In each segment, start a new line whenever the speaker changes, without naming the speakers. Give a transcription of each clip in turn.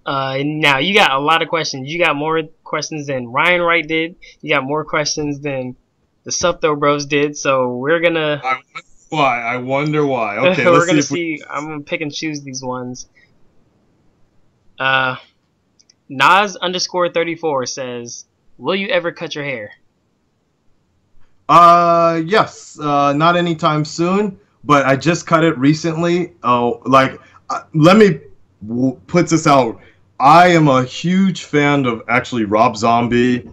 Now you got a lot of questions. You got more questions than Ryan Wright did. You got more questions than the Sup Though Bros did. So we're gonna
I wonder why. I wonder why. Okay,
we're
let's see
gonna
if we.
see. I'm gonna pick and choose these ones. Uh, Nas underscore 34 says, "Will you ever cut your hair?"
Yes. Not anytime soon, but I just cut it recently. Oh, let me put this out. I am a huge fan of actually Rob Zombie.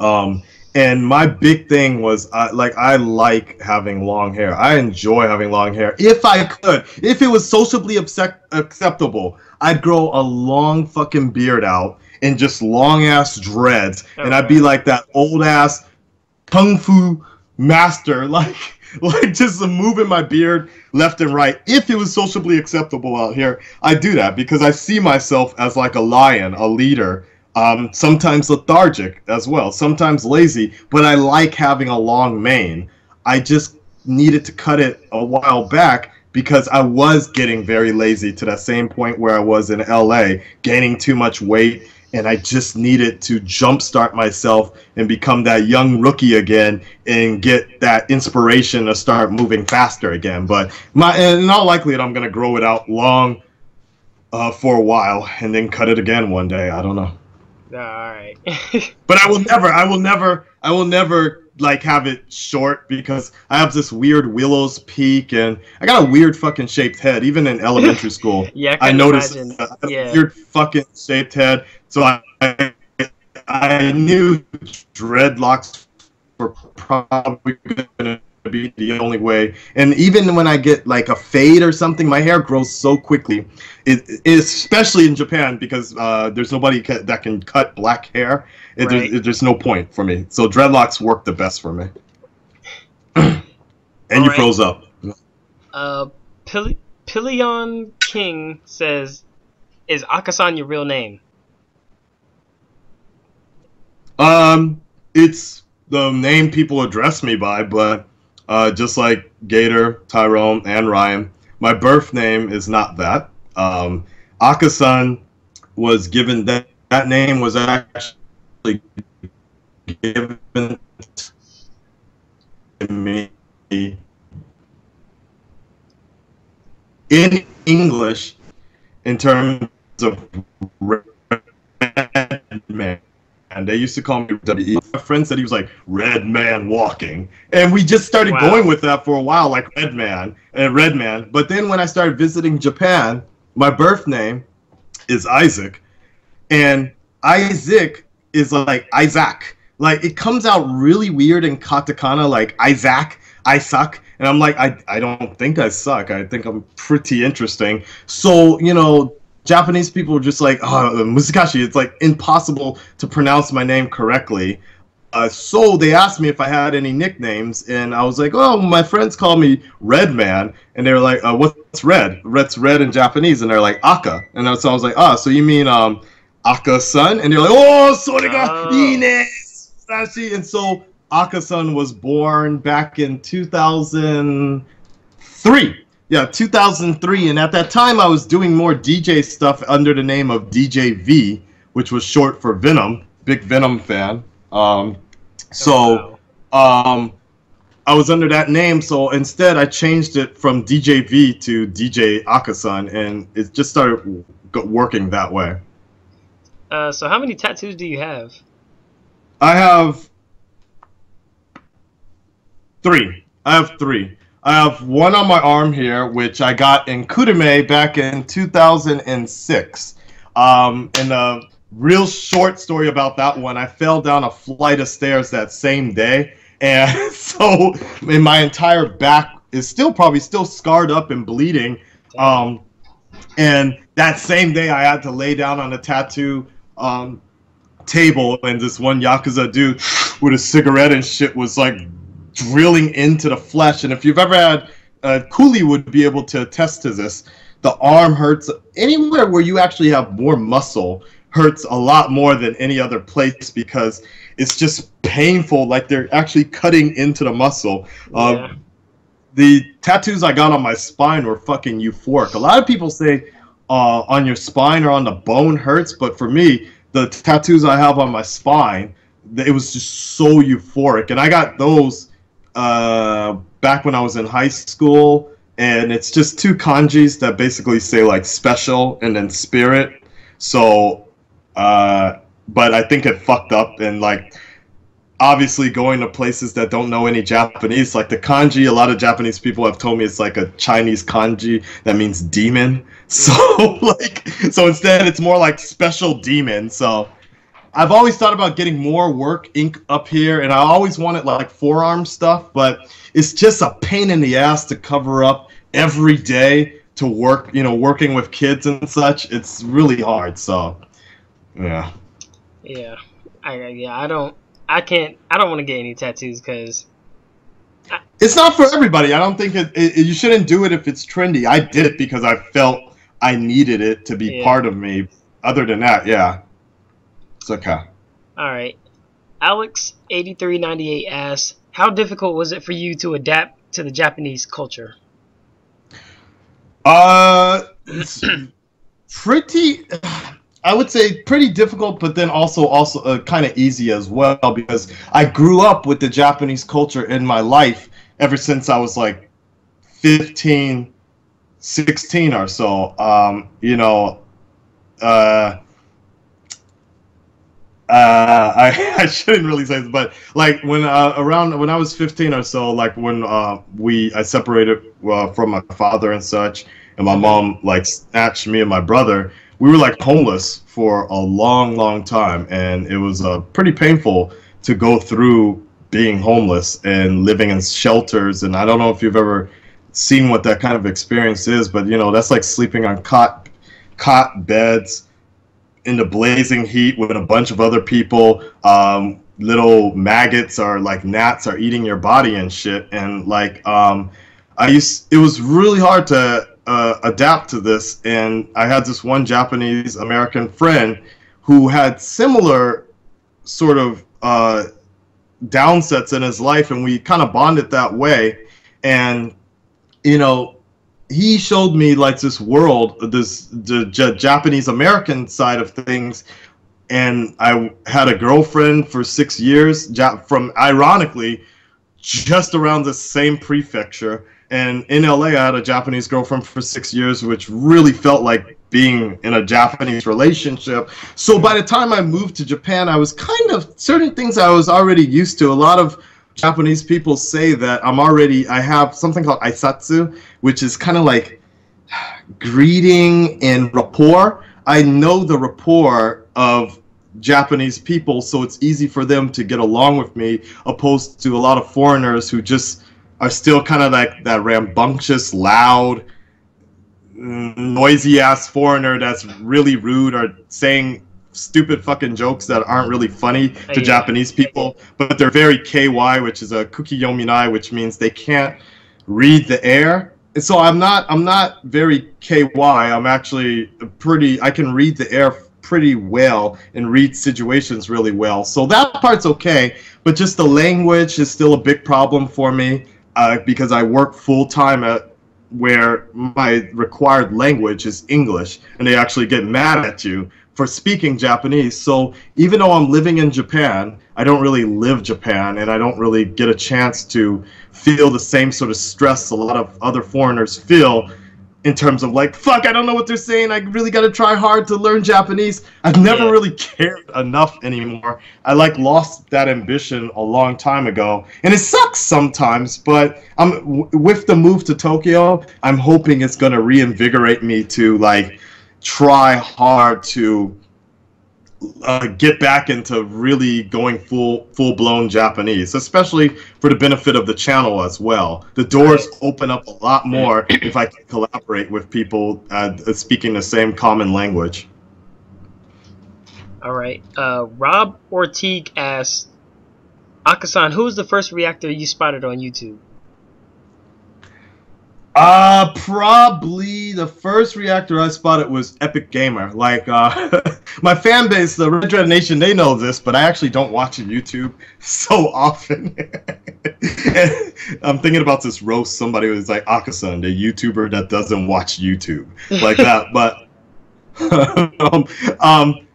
Um, and my big thing was I like having long hair. I enjoy having long hair. If I could, if it was sociably acceptable, I'd grow a long fucking beard out and just long ass dreads, and I'd be
Okay.
like that old ass kung fu master, like just moving my beard left and right. If it was sociably acceptable out here, I do that because I see myself as like a lion, a leader. Sometimes lethargic as well, sometimes lazy, but I like having a long mane. I just needed to cut it a while back because I was getting very lazy to that same point where I was in LA, gaining too much weight, and I just needed to jumpstart myself and become that young rookie again and get that inspiration to start moving faster again. But in all likelihood, I'm gonna grow it out long for a while and then cut it again one day. I don't know.
All right.
But I will never like have it short because I have this weird Willow's Peak and I got a weird fucking shaped head. Even in elementary school,
Yeah, I
I
couldn't
noticed
imagine.
I had a
Yeah.
weird fucking shaped head. So I knew dreadlocks were probably gonna be the only way. And even when I get like a fade or something, my hair grows so quickly. Especially in Japan because there's nobody that can cut black hair.
Right.
There's no point for me. So dreadlocks work the best for me. And
All
you
right.
froze up.
Uh, Pilion King says, "Is Akasan your real name?"
It's the name people address me by, but just like Gator, Tyrone, and Ryan, my birth name is not that. Akasan was given that name was actually given to me in English in terms of red man. And they used to call me W.E. My friend said he was like Red Man Walking, and we just started going
Wow.
with that for a while, like Red Man and Red Man. But then when I started visiting Japan, my birth name is Isaac, and Isaac is like Isaac. Like it comes out really weird in katakana, like Isaac, I suck. And I'm like, I don't think I suck. I think I'm pretty interesting. So, Japanese people are just like, oh, Musakashi, it's like impossible to pronounce my name correctly. So they asked me if I had any nicknames, and I was like, oh, my friends call me Red Man, and they were like, what's red? Red's red in Japanese, and they're like, Aka. And so I was like, so you mean Akasan? And they're like, oh, sorega,
Oh.
ine, sashi. And so Akasan was born back in 2003. Yeah, 2003, and at that time I was doing more DJ stuff under the name of DJ V, which was short for Venom. Big Venom fan.
Oh
So
wow.
I was under that name, so instead I changed it from DJ V to DJ Akasan, and it just started working that way.
So how many tattoos do you have?
I have three. I have three. I have one on my arm here, which I got in Kudame back in 2006. And a real short story about that one, I fell down a flight of stairs that same day. And so in my entire back is probably still scarred up and bleeding.
Damn.
Um, and that same day I had to lay down on a tattoo table, and this one Yakuza dude with a cigarette and shit was like drilling into the flesh. And if you've ever had Cooley would be able to attest to this, the arm hurts anywhere where you actually have more muscle hurts a lot more than any other place because it's just painful, like they're actually cutting into the muscle.
Yeah.
The tattoos I got on my spine were fucking euphoric. A lot of people say on your spine or on the bone hurts, but for me, the tattoos I have on my spine, it was just so euphoric, and I got those back when I was in high school, and it's just two kanjis that basically say like special and then spirit. So, but I think it fucked up, and like obviously going to places that don't know any Japanese, like the kanji, a lot of Japanese people have told me it's like a Chinese kanji that means demon. So like, so instead it's more like special demon. So I've always thought about getting more work ink up here, and I always wanted like forearm stuff, but it's just a pain in the ass to cover up every day to work, you know, working with kids and such. It's really hard. So yeah.
Yeah. I don't want to get any tattoos because
it's not for everybody. I don't think you shouldn't do it if it's trendy. I did it because I felt I needed it to be part of me. Other than that, yeah, it's okay.
All right. Alex8398 asks, how difficult was it for you to adapt to the Japanese culture?
It's pretty, I would say pretty difficult, but then also kind of easy as well, because I grew up with the Japanese culture in my life ever since I was like 15, 16 or so. You know, I shouldn't really say this, but like when around when I was 15 or so, like when I separated from my father and such, and my mom like snatched me and my brother, we were like homeless for a long time, and it was pretty painful to go through being homeless and living in shelters. And I don't know if you've ever seen what that kind of experience is, but you know, that's like sleeping on cot beds in the blazing heat with a bunch of other people. Little maggots or like gnats are eating your body and shit. And like it was really hard to adapt to this, and I had this one Japanese American friend who had similar sort of downsets in his life, and we kind of bonded that way. And you know, he showed me like this world, the Japanese American side of things. And I had a girlfriend for 6 years from, ironically, just around the same prefecture. And in LA, I had a Japanese girlfriend for 6 years, which really felt like being in a Japanese relationship. So by the time I moved to Japan, I was kind of, certain things I was already used to. A lot of Japanese people say that I have something called aisatsu, which is kind of like greeting and rapport. I know the rapport of Japanese people, so it's easy for them to get along with me, opposed to a lot of foreigners who just are still kind of like that rambunctious, loud, noisy ass foreigner that's really rude or saying stupid fucking jokes that aren't really funny to Japanese people, but they're very KY, which is a kuki yominai, which means they can't read the air. And so I'm not very KY. I'm actually I can read the air pretty well and read situations really well. So that part's okay, but just the language is still a big problem for me, because I work full time at where my required language is English, and they actually get mad at you for speaking Japanese. So even though I'm living in Japan, I don't really live Japan, and I don't really get a chance to feel the same sort of stress a lot of other foreigners feel, in terms of like, fuck, I don't know what they're saying, I really gotta try hard to learn Japanese. I've never really cared enough anymore. I like lost that ambition a long time ago, and it sucks sometimes, but with the move to Tokyo, I'm hoping it's gonna reinvigorate me to like try hard to get back into really going full-blown Japanese, especially for the benefit of the channel as well. The doors open up a lot more if I can collaborate with people speaking the same common language.
All right. Rob Ortigue asks, Akasan, who was the first reactor you spotted on YouTube?
Probably the first reactor I spotted was Epic Gamer. Like, my fan base, the Red Dread Nation, they know this, but I actually don't watch YouTube so often. And I'm thinking about this roast, somebody was like, Akasan, the YouTuber that doesn't watch YouTube. Like that, but um, um,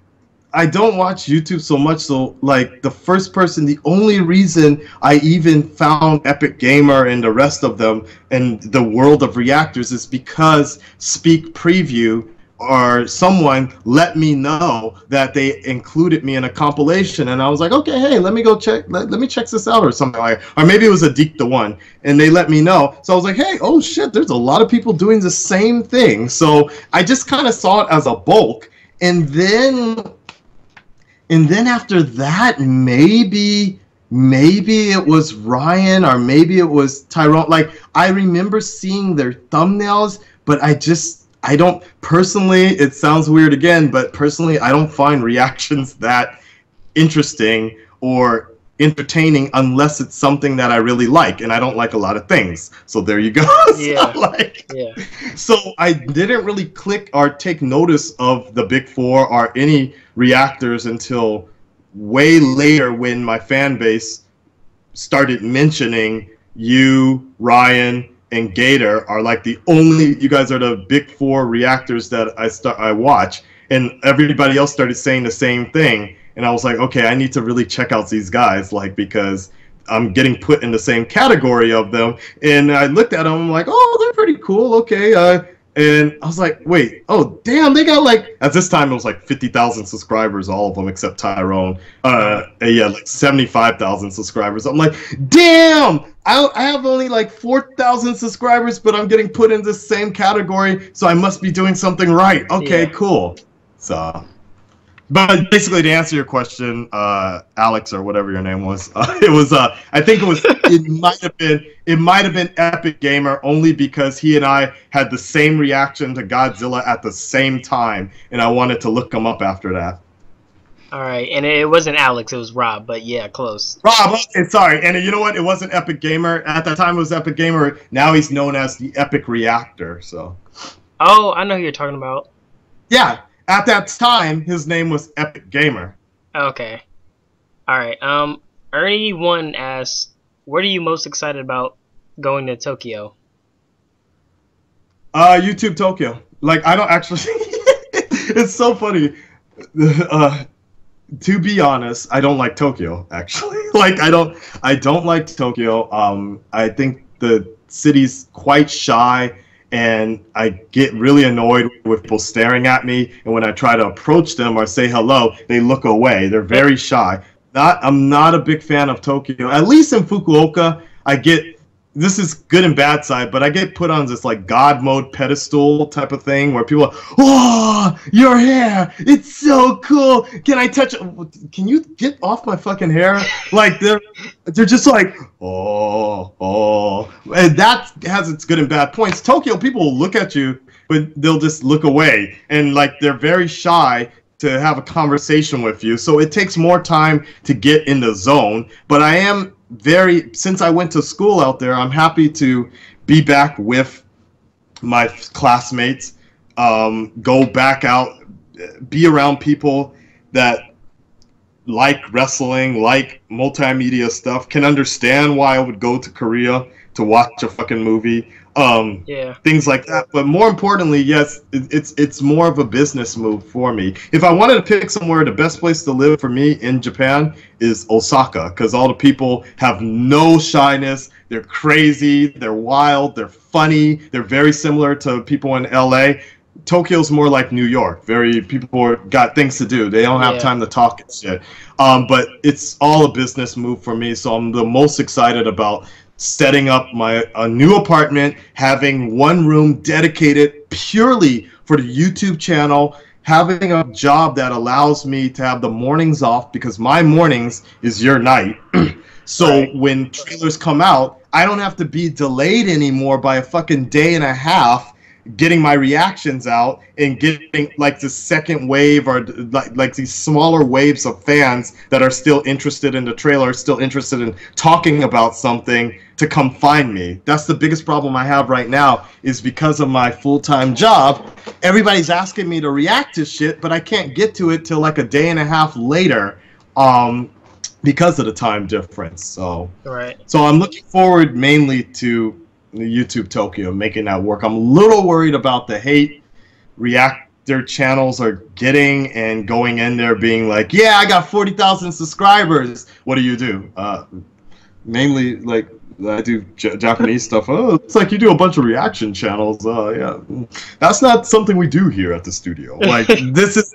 I don't watch YouTube so much, so like the first person, the only reason I even found Epic Gamer and the rest of them and the world of reactors is because Speak Preview or someone let me know that they included me in a compilation, and I was like, okay, hey, let me go check, let me check this out or something like that. Or maybe it was a Deek the One, and they let me know. So I was like, hey, oh shit, there's a lot of people doing the same thing. So I just kind of saw it as a bulk, and then after that, maybe it was Ryan or maybe it was Tyrone. Like I remember seeing their thumbnails, but I don't personally. It sounds weird again, but personally, I don't find reactions that interesting or entertaining unless it's something that I really like, and I don't like a lot of things. So there you go.
Yeah.
So, like,
Yeah.
so I didn't really click or take notice of the Big Four or any reactors until way later when my fan base started mentioning you, Ryan, and Gator are like the only, you guys are the Big Four reactors that I watch, and everybody else started saying the same thing, and I was like, okay, I need to really check out these guys, like, because I'm getting put in the same category of them. And I looked at them, I'm like, oh, they're pretty cool, okay. And I was like, wait, oh, damn, they got like, at this time it was like 50,000 subscribers, all of them except Tyrone. Yeah, like 75,000 subscribers. I'm like, damn, I have only like 4,000 subscribers, but I'm getting put in this same category, so I must be doing something right. Okay,
Yeah.
cool. So, but basically, to answer your question, Alex or whatever your name was, it was. I think it might have been Epic Gamer only because he and I had the same reaction to Godzilla at the same time, and I wanted to look him up after that.
All right, and it wasn't Alex, it was Rob, but yeah, close.
Rob, okay, sorry, and you know what? It wasn't Epic Gamer at that time. It was Epic Gamer. Now he's known as the Epic Reactor. So.
Oh, I know who you're talking about.
Yeah, at that time, his name was Epic Gamer.
Okay. All right. Ernie1 asks, what are you most excited about going to Tokyo?
YouTube Tokyo. Like, I don't actually. It's so funny. To be honest, I don't like Tokyo. Actually, like, I don't like Tokyo. I think the city's quite shy, and I get really annoyed with people staring at me. And when I try to approach them or say hello, they look away. They're very shy. I'm not a big fan of Tokyo. At least in Fukuoka, I get, this is good and bad side, but I get put on this like God mode pedestal type of thing where people are, oh, your hair, it's so cool. Can I touch it? Can you get off my fucking hair? Like they're just like, oh, and that has its good and bad points. Tokyo, people will look at you, but they'll just look away, and like they're very shy to have a conversation with you. So it takes more time to get in the zone. But I am since I went to school out there, I'm happy to be back with my classmates, go back out, be around people that like wrestling, like multimedia stuff, can understand why I would go to Korea to watch a fucking movie.
Yeah.
Things like that. But more importantly, yes, it's more of a business move for me. If I wanted to pick somewhere, the best place to live for me in Japan is Osaka, because all the people have no shyness. They're crazy, they're wild, they're funny, they're very similar to people in LA. Tokyo's more like New York. People got things to do. They don't have time to talk and shit. But it's all a business move for me, so I'm the most excited about setting up a new apartment, having one room dedicated purely for the YouTube channel, having a job that allows me to have the mornings off, because my mornings is your night. So when trailers come out, I don't have to be delayed anymore by a fucking day and a half getting my reactions out and getting like the second wave or like these smaller waves of fans that are still interested in the trailer, still interested in talking about something, to come find me. That's the biggest problem I have right now, is because of my full-time job. Everybody's asking me to react to shit, but I can't get to it till like a day and a half later, because of the time difference. So I'm looking forward mainly to the YouTube Tokyo, making that work. I'm a little worried about the hate their channels are getting and going in there being like, yeah, I got 40,000 subscribers. What do? Mainly, like, I do Japanese stuff. Oh, it's like you do a bunch of reaction channels. Yeah. That's not something we do here at the studio. Like, this is...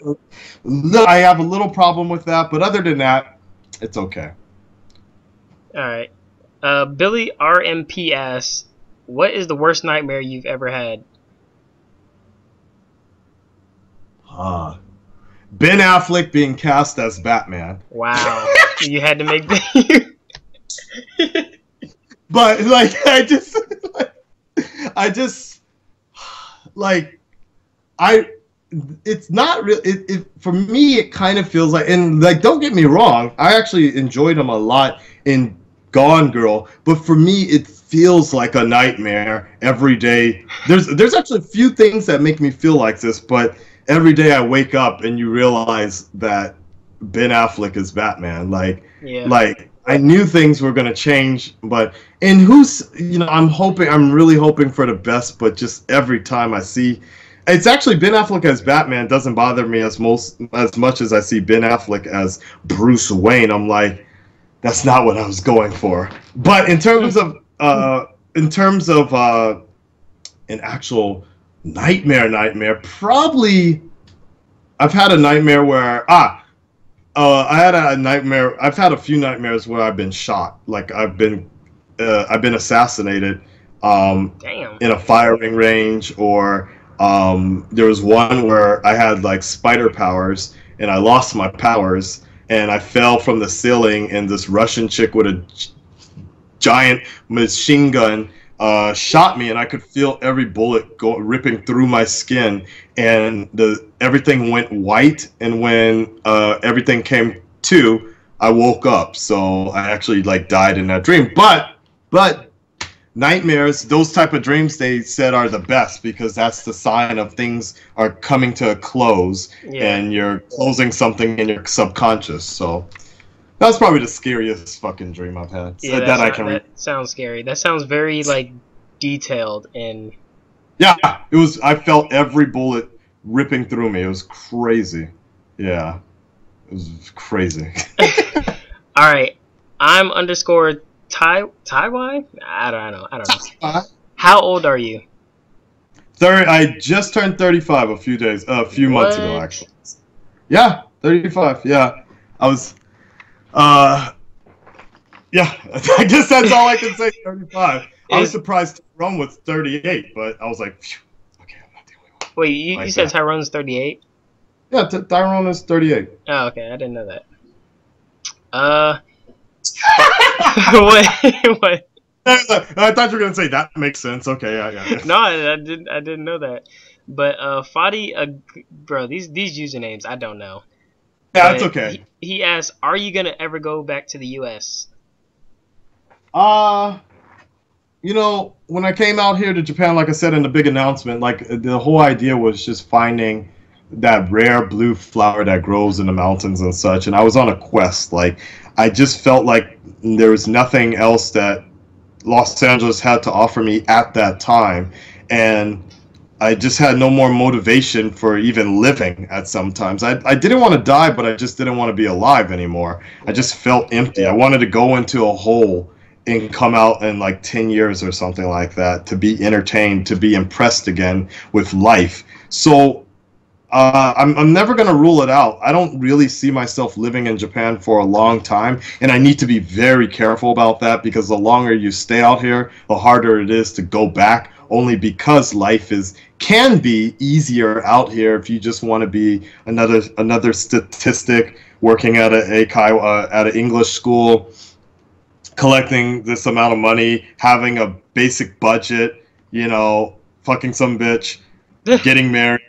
I have a little problem with that, but other than that, it's okay.
Alright. Billy RMP asks, what is the worst nightmare you've ever had?
Ben Affleck being cast as Batman.
Wow. You had to make that.
But, like, it's not real. For me, it kind of feels like, and like, don't get me wrong, I actually enjoyed him a lot in Gone Girl, but for me, it feels like a nightmare every day. There's actually a few things that make me feel like this, but every day I wake up and you realize that Ben Affleck is Batman. Like, I knew things were gonna change, but I'm really hoping for the best, but just every time I see, it's actually Ben Affleck as Batman doesn't bother me as much as I see Ben Affleck as Bruce Wayne. I'm like, that's not what I was going for. But in terms of an actual nightmare, probably I've had a nightmare where I've had a few nightmares where I've been shot. Like, I've been assassinated in a firing range, or there was one where I had like spider powers and I lost my powers and I fell from the ceiling, and this Russian chick with a giant machine gun shot me, and I could feel every bullet ripping through my skin, and everything went white, and when everything came to, I woke up. So I actually like died in that dream. But nightmares, those type of dreams, they said, are the best, because that's the sign of things are coming to a close, and you're closing something in your subconscious. So that's probably the scariest fucking dream I've had.
Yeah, that sounds scary. That sounds very like detailed and.
Yeah, it was. I felt every bullet ripping through me. It was crazy. Yeah, it was crazy.
All right, I'm _ Taiwan. I don't know. How old are you?
I just turned 35 a few months ago, actually. Yeah, 35. Yeah, I was. Yeah, I guess that's all I can say. 35. I was surprised Tyrone was 38, but I was like, phew, okay, I'm not the only one.
Wait, you said Tyrone's 38?
Yeah, Tyrone is 38.
Oh, okay, I didn't know that. What?
I thought you were gonna say that makes sense. Okay, yeah.
No, I didn't know that. But Fadi, bro, these usernames I don't know.
Yeah, that's okay.
He asked, "Are you gonna ever go back to the U.S.?"
When I came out here to Japan, like I said in the big announcement, like the whole idea was just finding that rare blue flower that grows in the mountains and such, and I was on a quest. Like, I just felt like there was nothing else that Los Angeles had to offer me at that time, and I just had no more motivation for even living at sometimes. I didn't want to die, but I just didn't want to be alive anymore. I just felt empty. I wanted to go into a hole and come out in like 10 years or something like that, to be entertained, to be impressed again with life. So I'm never going to rule it out. I don't really see myself living in Japan for a long time, and I need to be very careful about that, because the longer you stay out here, the harder it is to go back, only because life can be easier out here if you just want to be another statistic working at an English school, collecting this amount of money, having a basic budget, fucking some bitch, getting married,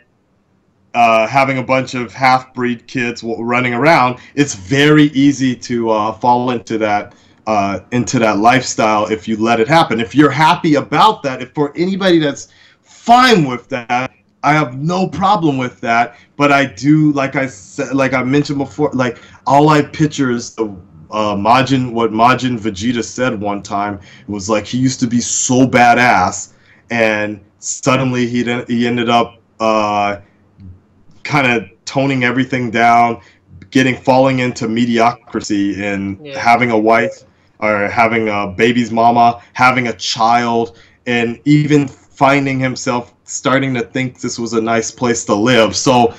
having a bunch of half-breed kids running around. It's very easy to fall into that lifestyle if you let it happen. If you're happy about that, if for anybody that's fine with that, I have no problem with that. But I do, like I said, like I mentioned before, like all I picture is what Majin Vegeta said one time. It was like he used to be so badass, and suddenly he ended up kind of toning everything down, falling into mediocrity and having a wife or having a baby's mama, having a child, and even finding himself starting to think this was a nice place to live. So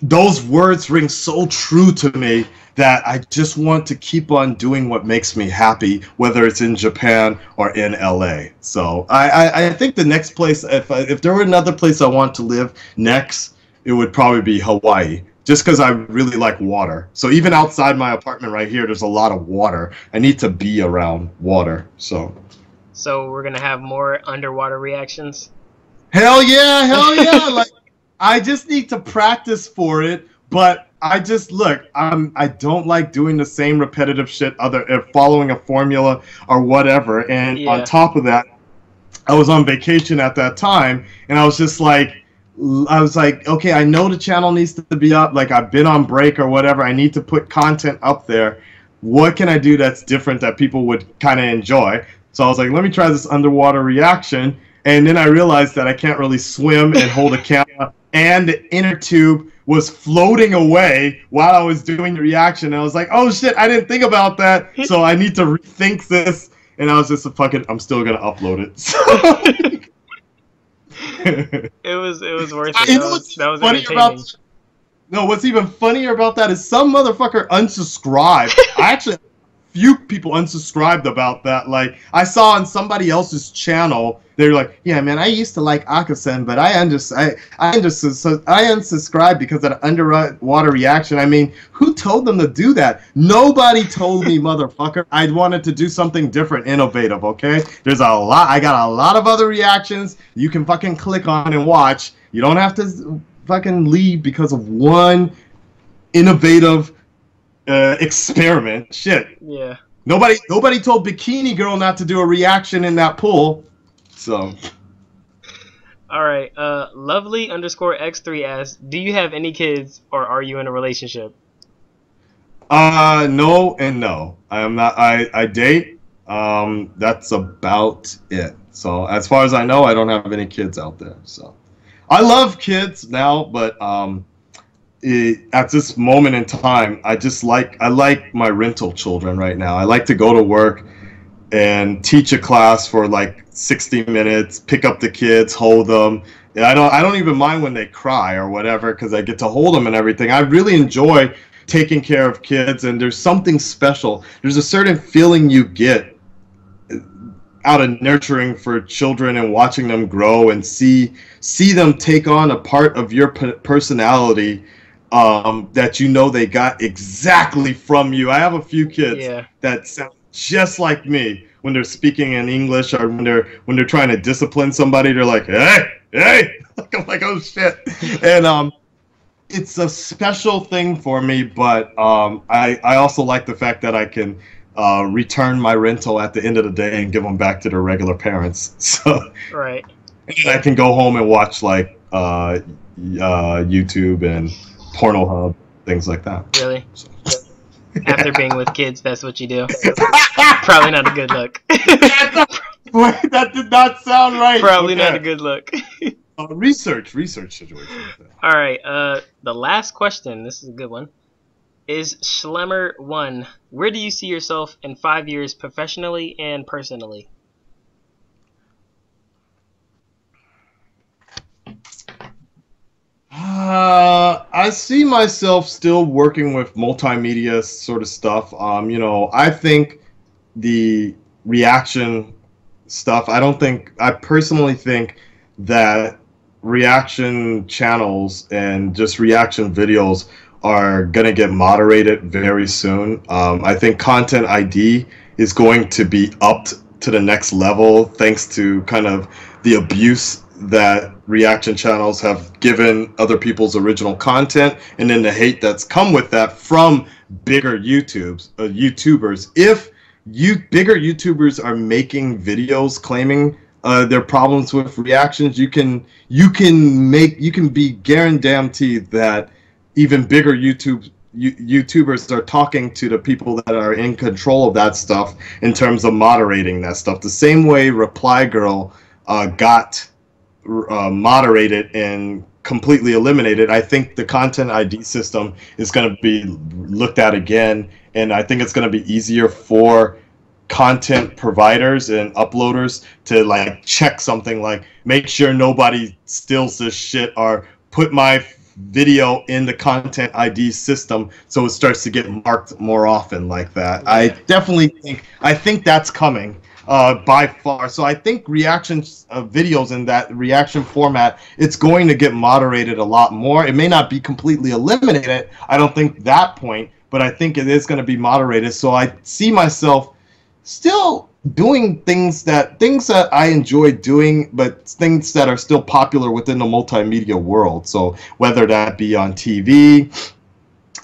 those words ring so true to me that I just want to keep on doing what makes me happy, whether it's in Japan or in LA. So I think the next place, if there were another place I want to live next, it would probably be Hawaii, just because I really like water. So even outside my apartment right here, there's a lot of water. I need to be around water. So
we're gonna have more underwater reactions.
Hell yeah! Like, I just need to practice for it. But I don't like doing the same repetitive shit, following a formula or whatever. And on top of that, I was on vacation at that time, and I was like, okay, I know the channel needs to be up. Like, I've been on break or whatever. I need to put content up there. What can I do that's different that people would kind of enjoy? So I was like, let me try this underwater reaction. And then I realized that I can't really swim and hold a camera, and the inner tube was floating away while I was doing the reaction. And I was like, oh shit, I didn't think about that. So I need to rethink this. And I was just fuck it, I'm still gonna upload it. So
it was worth it. That was entertaining.
No, what's even funnier about that is some motherfucker unsubscribed. I actually few people unsubscribed about that. Like, I saw on somebody else's channel, they were like, yeah, man, I used to like Akasan, but I unsubscribed because of the underwater reaction. I mean, who told them to do that? Nobody told me, motherfucker. I wanted to do something different, innovative, okay? I got a lot of other reactions you can fucking click on and watch. You don't have to fucking leave because of one innovative experiment. Shit.
Yeah.
Nobody told Bikini Girl not to do a reaction in that pool. So.
All right. Lovely_x3 asks, do you have any kids or are you in a relationship?
No and no. I am not. I date. That's about it. So as far as I know, I don't have any kids out there. So I love kids now, but at this moment in time, I like my rental children right now. I like to go to work and teach a class for like 60 minutes, pick up the kids, hold them. And I don't even mind when they cry or whatever, because I get to hold them and everything. I really enjoy taking care of kids, and there's something special. There's a certain feeling you get out of nurturing for children and watching them grow and see them take on a part of your personality that you know they got exactly from you. I have a few kids that sound just like me when they're speaking in English, or when they're trying to discipline somebody. They're like, hey. I'm like, oh shit. And it's a special thing for me, but I also like the fact that I can return my rental at the end of the day and give them back to their regular parents. So
right.
And I can go home and watch like YouTube and Pornhub, things like that.
Really? So. After being with kids, that's what you do? Probably not a good look.
That did not sound right.
Probably not a good look.
Research situation.
All right. The last question. This is a good one. Is Schlemmer1? Where do you see yourself in 5 years, professionally and personally?
I see myself still working with multimedia sort of stuff. I think the reaction stuff, I personally think that reaction channels and just reaction videos are going to get moderated very soon. I think Content ID is going to be upped to the next level thanks to kind of the abuse that reaction channels have given other people's original content, and then the hate that's come with that from bigger YouTubers. If bigger YouTubers are making videos claiming their problems with reactions, you can be guaranteed that even bigger YouTubers are talking to the people that are in control of that stuff in terms of moderating that stuff. The same way Reply Girl got moderated and completely eliminated. I think the content ID system is going to be looked at again, and I think it's going to be easier for content providers and uploaders to like check something, like make sure nobody steals this shit, or put my video in the content ID system so it starts to get marked more often like that. I definitely think that's coming by far. So I think reactions videos in that reaction format, it's going to get moderated a lot more. It may not be completely eliminated, I don't think that point, but I think it is going to be moderated. So I see myself still doing things that I enjoy doing, but things that are still popular within the multimedia world. So whether that be on TV,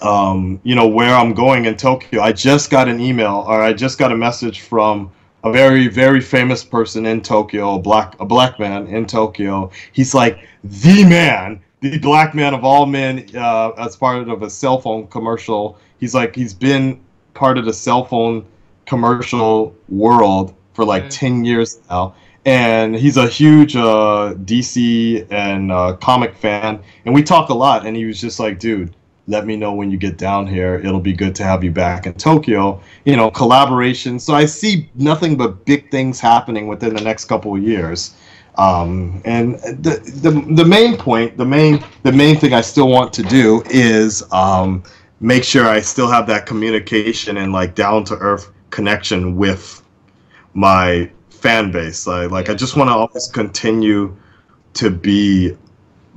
you know, where I'm going in Tokyo, I just got an email, or I just got a message from a very, very famous person in Tokyo, a black man in Tokyo. He's like the black man of all men, as part of a cell phone commercial. He's like, he's been part of the cell phone commercial world for like 10 years now, and he's a huge DC and comic fan, and we talk a lot, and he was just like, dude, let me know when you get down here, it'll be good to have you back in Tokyo, you know, collaboration. So I see nothing but big things happening within the next couple of years. And the main point, the main thing I still want to do is make sure I still have that communication and like down to earth connection with my fan base. Like I just want to always continue to be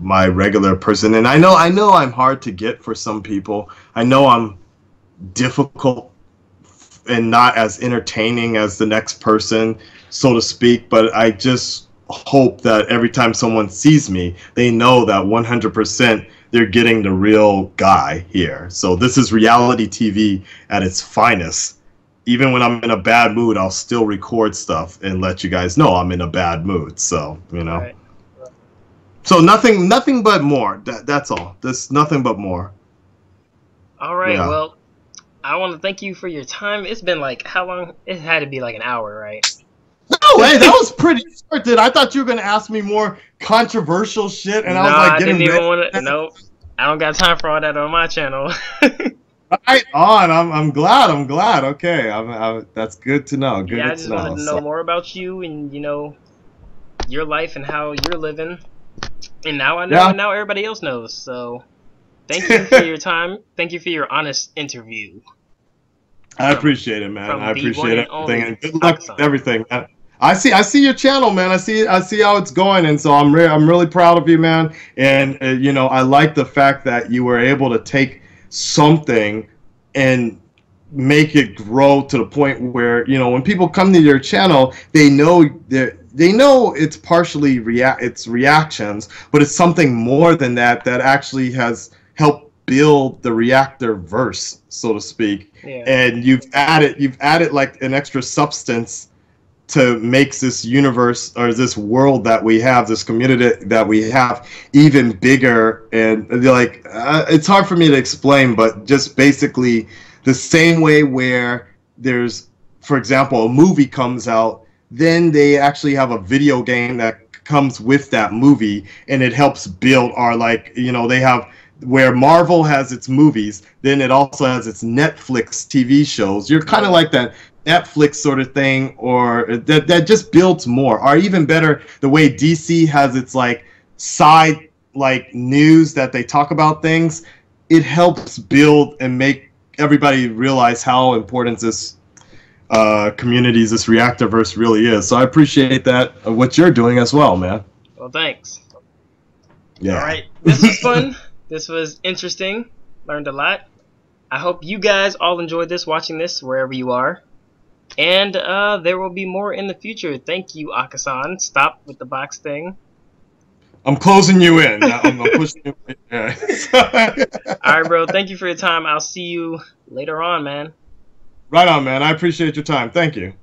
my regular person. And I know I'm hard to get for some people. I know I'm difficult and not as entertaining as the next person, so to speak, but I just hope that every time someone sees me, they know that 100% they're getting the real guy here. So this is reality TV at its finest. Even when I'm in a bad mood, I'll still record stuff and let you guys know I'm in a bad mood. So, you know. Right. So nothing but more. That's all. There's nothing but more.
All right. Yeah. Well, I want to thank you for your time. It's been like, how long? It had to be like an hour, right?
No way. That was pretty short, dude. I thought you were going to ask me more controversial shit, and I was like, getting ready.
Nope. I don't got time for all that on my channel.
Right on. I'm glad. Okay. That's good to know. Good
I just wanted to know more about you and, you know, your life and how you're living. And now I know, and now everybody else knows. So thank you for your time. Thank you for your honest interview.
I appreciate it, man. I appreciate everything, and good luck with everything. I see your channel, man. I see how it's going, and so I'm really proud of you, man. And you know, I like the fact that you were able to take something and make it grow to the point where, you know, when people come to your channel, they know it's partially it's reactions, but it's something more than that actually has helped build the Reactor verse, so to speak. Yeah. And you've added like an extra substance to make this universe, or this world that we have, this community that we have, even bigger. And like, it's hard for me to explain, but just basically the same way where there's, for example, a movie comes out, then they actually have a video game that comes with that movie, and it helps build our, like, you know, they have, where Marvel has its movies, then it also has its Netflix TV shows. You're kind of like that Netflix sort of thing, or that just builds more. Or even better, the way DC has its like side like news that they talk about things, it helps build and make everybody realize how important this communities, this Reactorverse really is. So I appreciate that, what you're doing as well, man.
Well, thanks.
Yeah.
All right, this was fun. This was interesting. Learned a lot. I hope you guys all enjoyed this, watching this wherever you are. And there will be more in the future. Thank you, Akasan. Stop with the box thing.
I'm closing you in. I'm pushing you in. Yeah.
All right, bro. Thank you for your time. I'll see you later on, man.
Right on, man. I appreciate your time. Thank you.